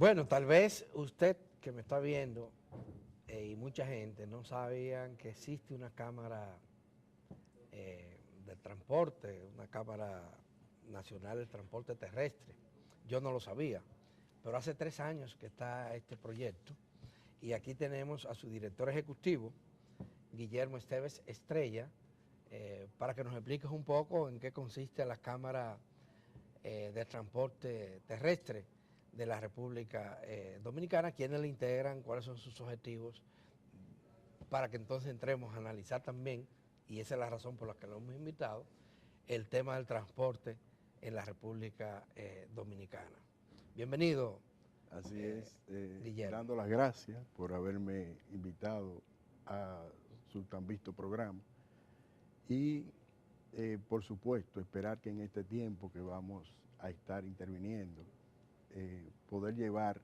Bueno, tal vez usted que me está viendo y mucha gente no sabían que existe una cámara de transporte, una cámara nacional de transporte terrestre. Yo no lo sabía, pero hace 3 años que está este proyecto y aquí tenemos a su director ejecutivo, Guillermo Esteves Estrella, para que nos expliques un poco en qué consiste la cámara de transporte terrestre de la República Dominicana, quiénes la integran, cuáles son sus objetivos, para que entonces entremos a analizar también, y esa es la razón por la que lo hemos invitado, el tema del transporte en la República Dominicana. Bienvenido. Así es, Guillermo. dando las gracias por haberme invitado a su tan visto programa y por supuesto esperar que en este tiempo que vamos a estar interviniendo poder llevar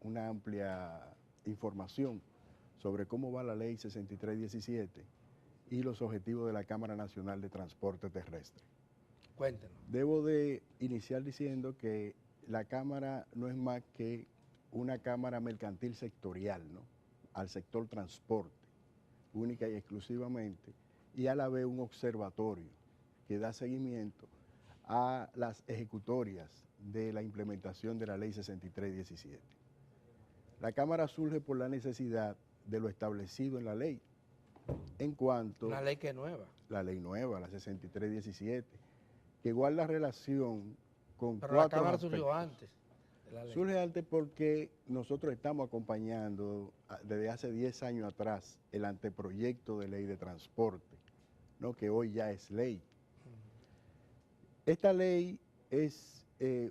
una amplia información sobre cómo va la ley 6317 y los objetivos de la Cámara Nacional de Transporte Terrestre. Cuéntenos. Debo de iniciar diciendo que la Cámara no es más que una Cámara mercantil sectorial, ¿no?, al sector transporte, única y exclusivamente, y a la vez un observatorio que da seguimiento a las ejecutorias de la implementación de la Ley 6317. La Cámara surge por la necesidad de lo establecido en la ley, en cuanto... Una ley que es nueva. La ley nueva, la 6317, que guarda relación con Pero cuatro la Cámara aspectos. surgió antes de la ley. Surge antes porque nosotros estamos acompañando desde hace 10 años atrás el anteproyecto de ley de transporte, ¿no?, que hoy ya es ley. Esta ley es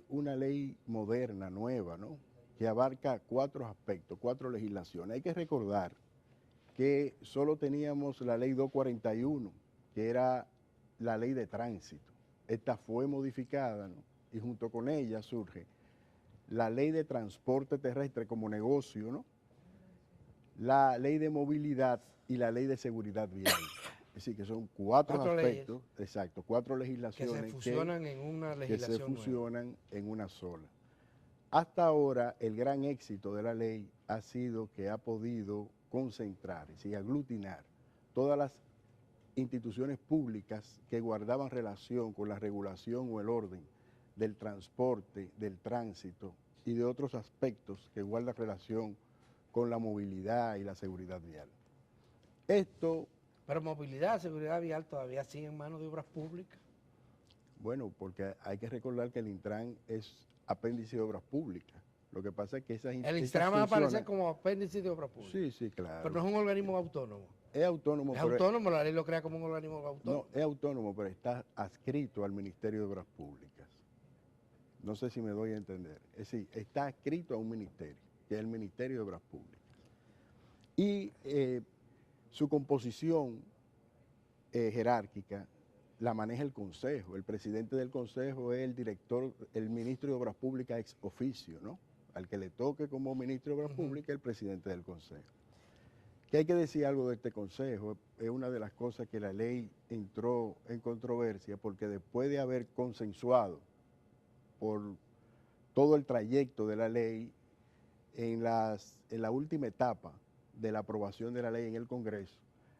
una ley moderna, nueva, ¿no?, que abarca 4 aspectos, 4 legislaciones. Hay que recordar que solo teníamos la ley 241, que era la ley de tránsito. Esta fue modificada, ¿no?, y junto con ella surge la ley de transporte terrestre como negocio, ¿no?, la ley de movilidad y la ley de seguridad vial. Es decir, que son 4 aspectos, leyes, exacto, 4 legislaciones que se fusionan en una legislación que se fusionan en una sola. Hasta ahora, el gran éxito de la ley ha sido que ha podido concentrar, es decir, aglutinar todas las instituciones públicas que guardaban relación con la regulación o el orden del transporte, del tránsito y de otros aspectos que guardan relación con la movilidad y la seguridad vial. Pero movilidad, seguridad vial todavía sigue en manos de obras públicas. Bueno, porque hay que recordar que el Intran es apéndice de obras públicas. Lo que pasa es que el Intran va a aparecer como apéndice de obras públicas. Sí, sí, claro. Pero no es un organismo autónomo. Es autónomo. Es autónomo, la ley lo crea como un organismo autónomo. No, es autónomo, pero está adscrito al Ministerio de Obras Públicas. No sé si me doy a entender. Es decir, está adscrito a un ministerio, que es el Ministerio de Obras Públicas. Y su composición jerárquica la maneja el Consejo. El presidente del Consejo es el director, el ministro de Obras Públicas ex oficio, ¿no? Al que le toque como ministro de Obras Públicas, el presidente del Consejo. Que hay que decir algo de este Consejo, es una de las cosas que la ley entró en controversia, porque después de haber consensuado por todo el trayecto de la ley, en la última etapa de la aprobación de la ley en el Congreso,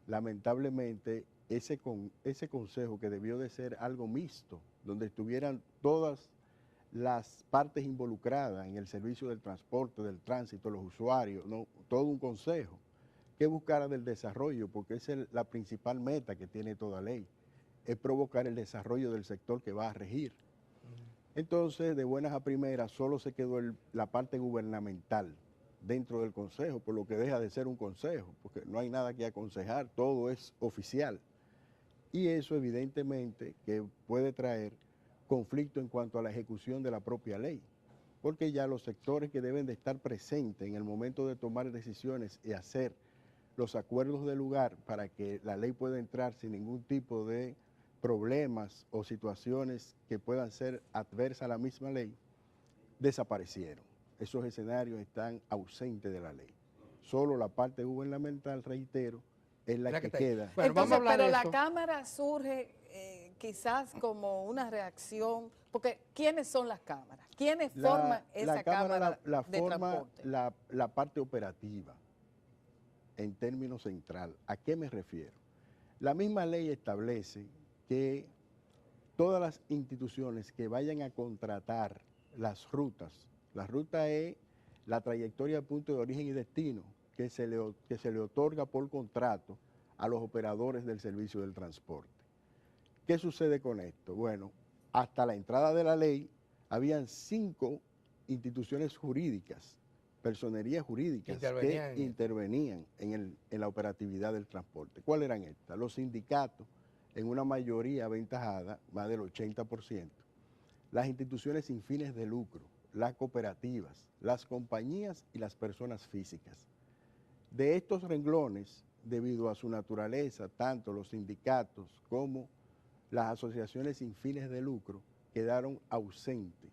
lamentablemente ese consejo, que debió de ser algo mixto, donde estuvieran todas las partes involucradas en el servicio del transporte, del tránsito, los usuarios, ¿no?, todo un consejo que buscara del desarrollo, porque esa es la principal meta que tiene toda ley, es provocar el desarrollo del sector que va a regir. Entonces, de buenas a primeras, solo se quedó la parte gubernamental dentro del consejo, por lo que deja de ser un consejo, porque no hay nada que aconsejar, todo es oficial. Y eso evidentemente que puede traer conflicto en cuanto a la ejecución de la propia ley, porque ya los sectores que deben de estar presentes en el momento de tomar decisiones y hacer los acuerdos del lugar para que la ley pueda entrar sin ningún tipo de problemas o situaciones que puedan ser adversas a la misma ley, desaparecieron. Esos escenarios están ausentes de la ley. Solo la parte gubernamental, reitero, es la que queda. Bueno, entonces, pero la Cámara surge quizás como una reacción, porque ¿quiénes son las cámaras? ¿Quiénes forman esa cámara la de forma transporte? la parte operativa en términos central. ¿A qué me refiero? La misma ley establece que todas las instituciones que vayan a contratar las rutas, la ruta es la trayectoria de punto de origen y destino que se le otorga por contrato a los operadores del servicio del transporte. ¿Qué sucede con esto? Bueno, hasta la entrada de la ley habían 5 instituciones jurídicas, personerías jurídicas que intervenían en la operatividad del transporte. ¿Cuáles eran estas? Los sindicatos, en una mayoría aventajada, más del 80%, las instituciones sin fines de lucro, las cooperativas, las compañías y las personas físicas. De estos renglones, debido a su naturaleza, tanto los sindicatos como las asociaciones sin fines de lucro quedaron ausentes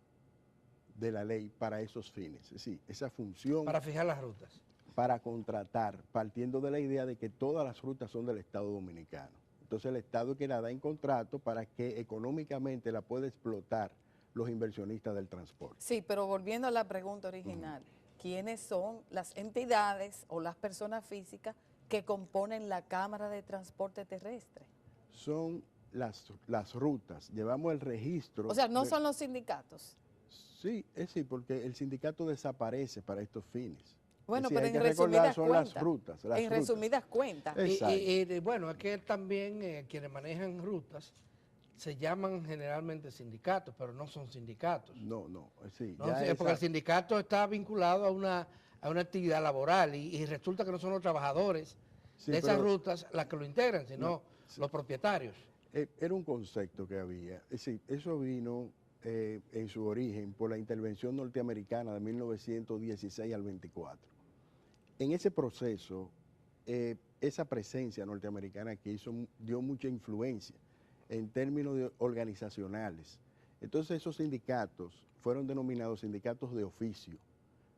de la ley para esos fines. Es decir, esa función... Para fijar las rutas. Para contratar, partiendo de la idea de que todas las rutas son del Estado Dominicano. Entonces el Estado que la da en contrato para que económicamente la pueda explotar los inversionistas del transporte. Sí, pero volviendo a la pregunta original, ¿quiénes son las entidades o las personas físicas que componen la Cámara de Transporte Terrestre? Son las rutas, llevamos el registro... O sea, no son los sindicatos. Sí, es sí, porque el sindicato desaparece para estos fines. Bueno, decir, pero en resumidas cuentas. Las rutas. En resumidas cuentas. Y bueno, es que también quienes manejan rutas se llaman generalmente sindicatos, pero no son sindicatos. No, sí. No, porque el sindicato está vinculado a una actividad laboral y resulta que no son los trabajadores de esas rutas las que lo integran, sino los propietarios. Era un concepto que había. Es decir, eso vino en su origen por la intervención norteamericana de 1916 al 24. En ese proceso, esa presencia norteamericana que dio mucha influencia en términos organizacionales. Entonces esos sindicatos fueron denominados sindicatos de oficio,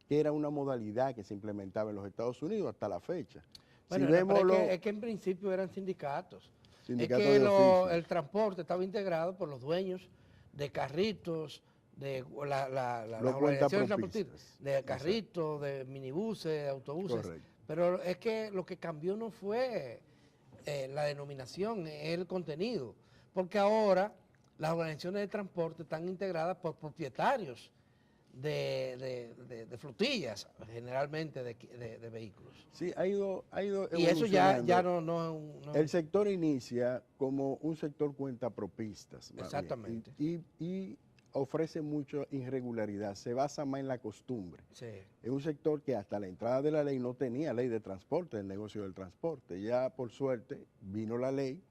que era una modalidad que se implementaba en los Estados Unidos hasta la fecha. Bueno, es que en principio eran sindicatos. Sindicatos es que de oficio. El transporte estaba integrado por los dueños de carritos, de las organizaciones transportistas, de carritos, de minibuses, de autobuses. Correcto. Pero es que lo que cambió no fue la denominación, es el contenido. Porque ahora las organizaciones de transporte están integradas por propietarios de flotillas, generalmente de vehículos. Sí, ha ido y eso ya no... El sector inicia como un sector cuentapropistas. Exactamente. Y ofrece mucha irregularidad, se basa más en la costumbre. Sí. Es un sector que hasta la entrada de la ley no tenía ley de transporte, el negocio del transporte. Ya por suerte vino la ley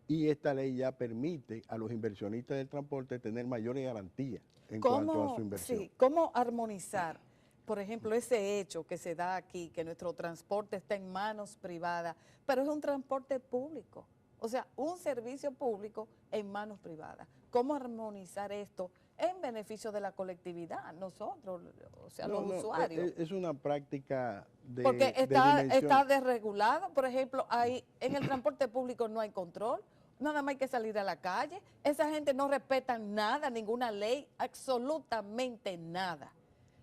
y esta ley ya permite a los inversionistas del transporte tener mayores garantías en cuanto a su inversión. Sí, ¿cómo armonizar, por ejemplo, ese hecho que se da aquí, que nuestro transporte está en manos privadas, pero es un transporte público? O sea, un servicio público en manos privadas. ¿Cómo armonizar esto en beneficio de la colectividad, nosotros, o sea, los usuarios? Es una práctica de... Porque está desregulado, por ejemplo, en el transporte público no hay control, nada más hay que salir a la calle, esa gente no respeta nada, ninguna ley, absolutamente nada.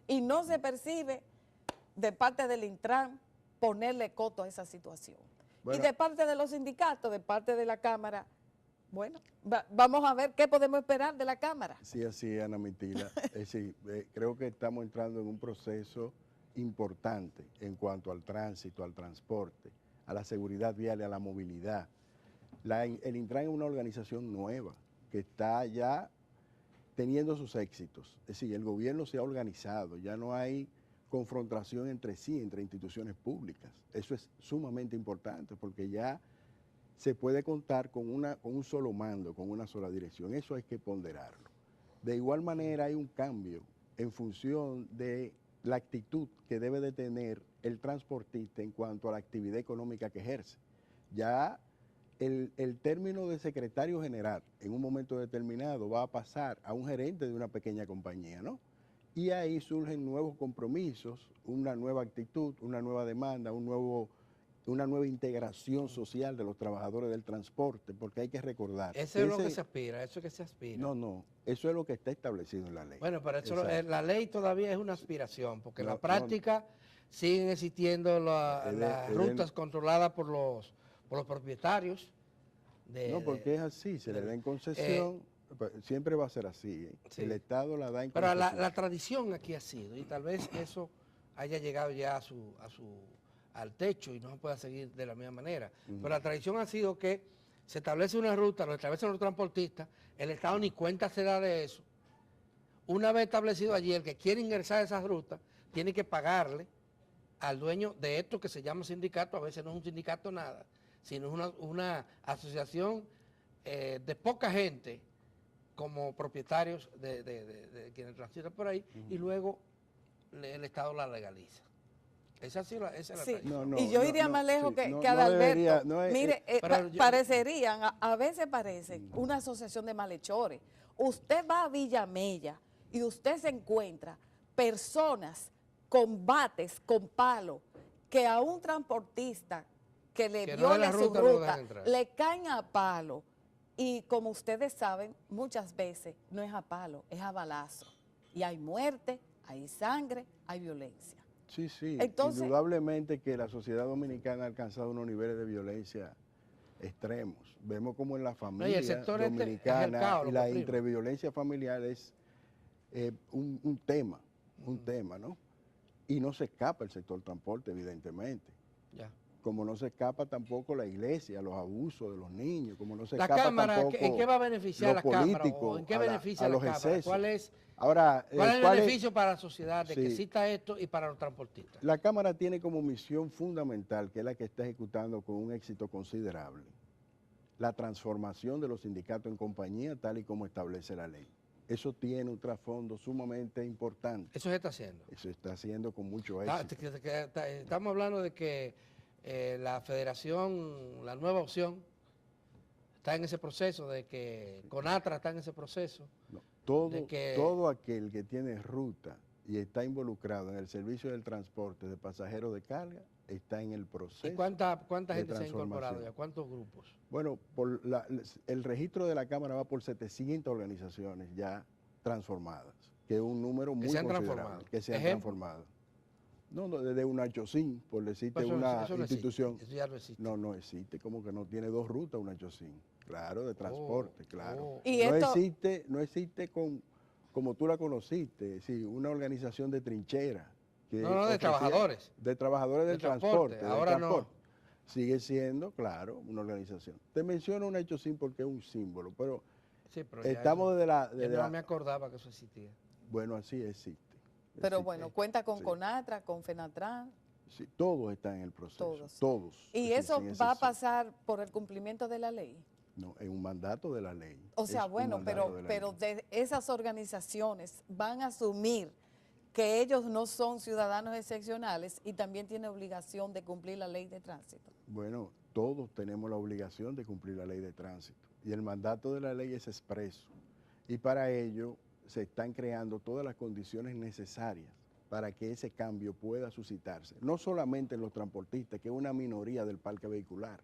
Y no se percibe de parte del Intran ponerle coto a esa situación. Bueno, y de parte de los sindicatos, de parte de la Cámara, bueno, vamos a ver qué podemos esperar de la Cámara. Sí, así es, Ana Mitila. Creo que estamos entrando en un proceso importante en cuanto al tránsito, al transporte, a la seguridad vial y a la movilidad. El Intran es una organización nueva que está ya teniendo sus éxitos. Es decir, el gobierno se ha organizado, ya no hay confrontación entre sí, entre instituciones públicas. Eso es sumamente importante porque ya se puede contar con un solo mando, con una sola dirección. Eso hay que ponderarlo. De igual manera hay un cambio en función de la actitud que debe de tener el transportista en cuanto a la actividad económica que ejerce. Ya el término de secretario general en un momento determinado va a pasar a un gerente de una pequeña compañía, ¿no? Y ahí surgen nuevos compromisos, una nueva actitud, una nueva demanda, un nuevo una nueva integración social de los trabajadores del transporte, porque hay que recordar. Eso es lo que se aspira, eso es que se aspira. No, eso es lo que está establecido en la ley. Bueno, pero eso, la ley todavía es una aspiración, porque en No, la práctica siguen existiendo las rutas controladas por los propietarios. No, porque es así, se le da en concesión, siempre va a ser así. Sí. El Estado la da en Pero concesión. la tradición aquí ha sido, y tal vez eso haya llegado ya al techo y no se pueda seguir de la misma manera. Pero la tradición ha sido que se establece una ruta, lo establecen los transportistas, el Estado ni cuenta se da de eso. Una vez establecido allí, el que quiere ingresar a esa ruta tiene que pagarle al dueño de esto que se llama sindicato, a veces no es un sindicato nada, sino es una asociación de poca gente como propietarios de quienes transitan por ahí, y luego el Estado la legaliza. Esa es la Sí. tradición. Y yo iría más lejos que Adalberto. Mire, parecerían, a veces parecen una asociación de malhechores. Usted va a Villamella y usted se encuentra personas con bates, con palos, que a un transportista que le viole su ruta, le caen a palo. Y como ustedes saben, muchas veces no es a palo, es a balazo. Y hay muerte, hay sangre, hay violencia. Sí, sí. Entonces, indudablemente que la sociedad dominicana ha alcanzado unos niveles de violencia extremos. Vemos como en la familia dominicana y la interviolencia familiar es un tema, ¿no? Y no se escapa el sector transporte, evidentemente. Ya. Como no se escapa tampoco la iglesia, los abusos de los niños, como no se la escapa Cámara, tampoco ¿en qué va a beneficiar la Cámara? ¿O ¿En qué beneficia la Cámara? Excesos. ¿Cuál es el beneficio para la sociedad de que exista esto y para los transportistas? La Cámara tiene como misión fundamental, que es la que está ejecutando con un éxito considerable, la transformación de los sindicatos en compañía tal y como establece la ley. Eso tiene un trasfondo sumamente importante. Eso se está haciendo. Eso se está haciendo con mucho éxito. Estamos hablando de que la federación, la nueva opción, está en ese proceso, de que CONATRA está en ese proceso. No, todo aquel que tiene ruta y está involucrado en el servicio del transporte de pasajeros de carga está en el proceso. ¿Y cuánta gente se ha incorporado ya? ¿Cuántos grupos? Bueno, el registro de la Cámara va por 700 organizaciones ya transformadas, que es un número muy considerable, que se han transformado. No, desde una Chocín, por decirte una institución. Eso ya no existe. No existe, como que no tiene dos rutas una Chocín. Claro, de transporte, claro. ¿Y no existe como tú la conociste, sí, una organización de trinchera. De trabajadores. De trabajadores del transporte. Ahora no. Sigue siendo, claro, una organización. Te menciono una Chocín porque es un símbolo, pero, sí, pero estamos no me acordaba que eso existía. Bueno, así existe. Pero bueno, cuenta con CONATRA, con FENATRAN. Sí, todos están en el proceso. Todos. ¿Y eso va a pasar por el cumplimiento de la ley? No, es un mandato de la ley. O sea, bueno, pero de esas organizaciones van a asumir que ellos no son ciudadanos excepcionales y también tienen obligación de cumplir la ley de tránsito. Bueno, todos tenemos la obligación de cumplir la ley de tránsito y el mandato de la ley es expreso y para ello se están creando todas las condiciones necesarias para que ese cambio pueda suscitarse, no solamente en los transportistas, que es una minoría del parque vehicular,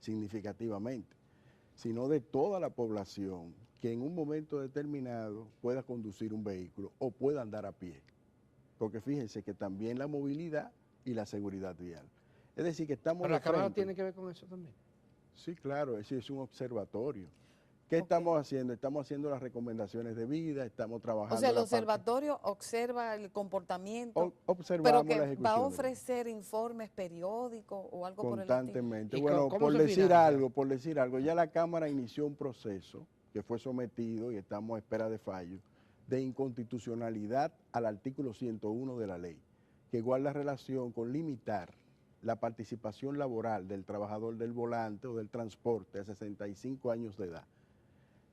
significativamente, sino de toda la población que en un momento determinado pueda conducir un vehículo o pueda andar a pie. Porque fíjense que también la movilidad y la seguridad vial. Es decir, que estamos... ¿Pero la Cámara tiene que ver con eso también? Sí, claro, es un observatorio. ¿Qué estamos haciendo? Estamos haciendo las recomendaciones de vida, estamos trabajando... O sea, el observatorio observa el comportamiento, observamos pero que va a ofrecer informes periódicos o algo por el estilo. Constantemente. Bueno, por decir algo, ya la Cámara inició un proceso que fue sometido y estamos a espera de fallo, de inconstitucionalidad al artículo 101 de la ley, que guarda relación con limitar la participación laboral del trabajador del volante o del transporte a 65 años de edad,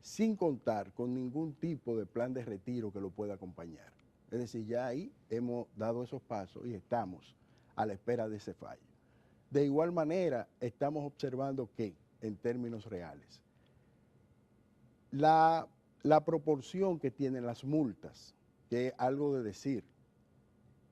sin contar con ningún tipo de plan de retiro que lo pueda acompañar. Es decir, ya ahí hemos dado esos pasos y estamos a la espera de ese fallo. De igual manera, estamos observando que, en términos reales, la proporción que tienen las multas, que es algo de decir,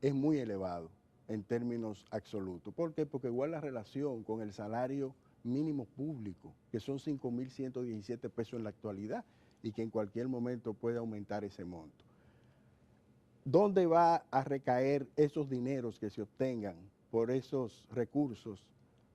es muy elevado. en términos absolutos. ¿Por qué? Porque igual la relación con el salario mínimo público, que son 5.117 pesos en la actualidad y que en cualquier momento puede aumentar ese monto. ¿Dónde va a recaer esos dineros que se obtengan por esos recursos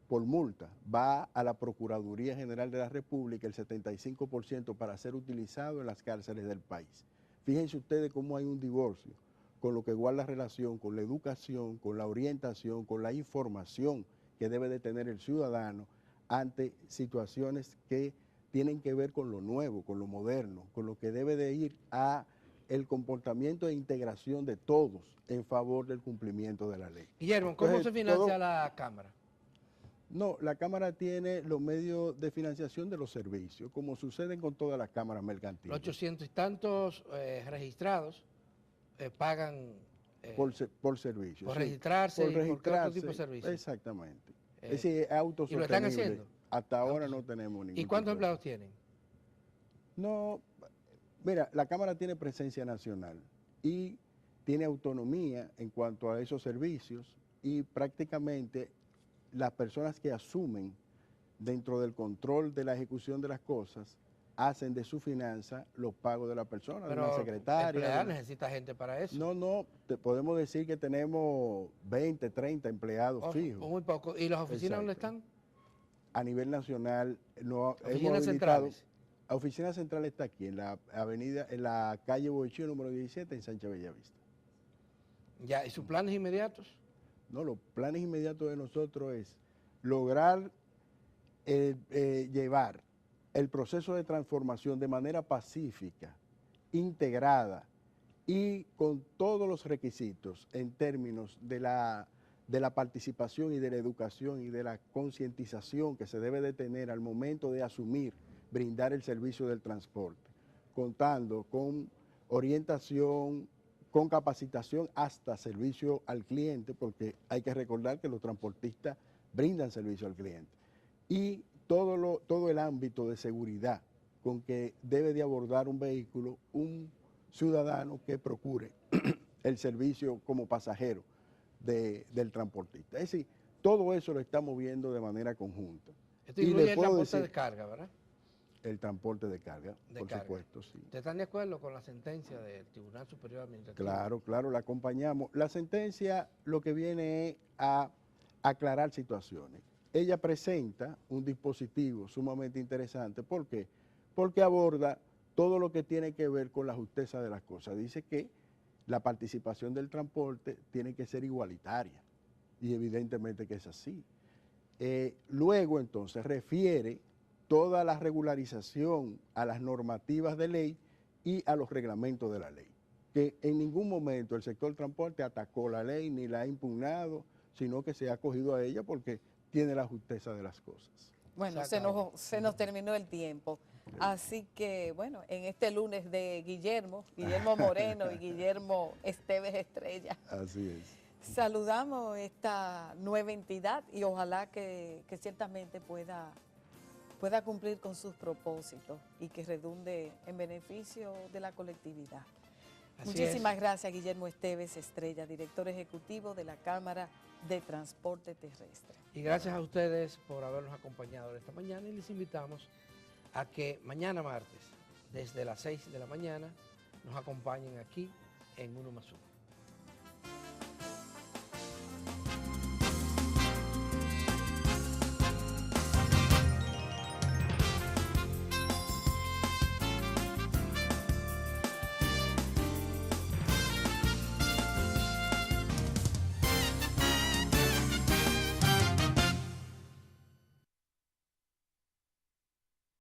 por multa? Va a la Procuraduría General de la República el 75% para ser utilizado en las cárceles del país. Fíjense ustedes cómo hay un divorcio con lo que guarda relación con la educación, con la orientación, con la información que debe de tener el ciudadano ante situaciones que tienen que ver con lo nuevo, con lo moderno, con lo que debe de ir a el comportamiento e integración de todos en favor del cumplimiento de la ley. Guillermo, ¿cómo Entonces, se financia la Cámara? No, la Cámara tiene los medios de financiación de los servicios, como sucede con todas las cámaras mercantiles. Los 800 y tantos registrados pagan por servicio. por sí, registrarse por y por registrarse, otro tipo de servicios. Exactamente. Es decir, es ¿Y lo autosostenible. están haciendo? Hasta ahora no tenemos ningún ¿Y cuántos tipo de- empleados tienen? No, mira, la Cámara tiene presencia nacional y tiene autonomía en cuanto a esos servicios y prácticamente las personas que asumen dentro del control de la ejecución de las cosas hacen de su finanza los pagos de la persona, de una Pero secretaria. emplear necesita gente para eso. No, te podemos decir que tenemos 20, 30 empleados fijos. Muy poco. ¿Y las oficinas dónde Exacto. están? A nivel nacional no hemos Oficinas habilitado. centrales. La oficina central está aquí, en la avenida, en la calle Boichío número 17, en Sánchez Bellavista. Ya, ¿y sus planes inmediatos? No, los planes inmediatos de nosotros es lograr llevar el proceso de transformación de manera pacífica, integrada y con todos los requisitos en términos de la participación y de la educación y de la concientización que se debe de tener al momento de asumir, brindar el servicio del transporte, contando con orientación, con capacitación hasta servicio al cliente, porque hay que recordar que los transportistas brindan servicio al cliente. Y todo el ámbito de seguridad con que debe de abordar un vehículo, un ciudadano que procure el servicio como pasajero del transportista. Es decir, todo eso lo estamos viendo de manera conjunta. Esto incluye el transporte de carga, ¿verdad? El transporte de carga, por supuesto, sí. ¿Ustedes están de acuerdo con la sentencia del Tribunal Superior Administrativo? Claro, la acompañamos. La sentencia lo que viene es a aclarar situaciones. Ella presenta un dispositivo sumamente interesante. ¿Por qué? Porque aborda todo lo que tiene que ver con la justeza de las cosas. Dice que la participación del transporte tiene que ser igualitaria y evidentemente que es así. Luego entonces refiere toda la regularización a las normativas de ley y a los reglamentos de la ley, que en ningún momento el sector transporte atacó la ley ni la ha impugnado, sino que se ha acogido a ella porque tiene la justeza de las cosas. Bueno, se nos terminó el tiempo. Así que, bueno, en este lunes de Guillermo Moreno y Guillermo Esteves Estrella. Así es. Saludamos esta nueva entidad y ojalá que ciertamente pueda cumplir con sus propósitos y que redunde en beneficio de la colectividad. Muchísimas gracias, Guillermo Esteves Estrella, director ejecutivo de la Cámara de Transporte Terrestre. Y gracias a ustedes por habernos acompañado esta mañana y les invitamos a que mañana martes, desde las 6 de la mañana, nos acompañen aquí en 1+1.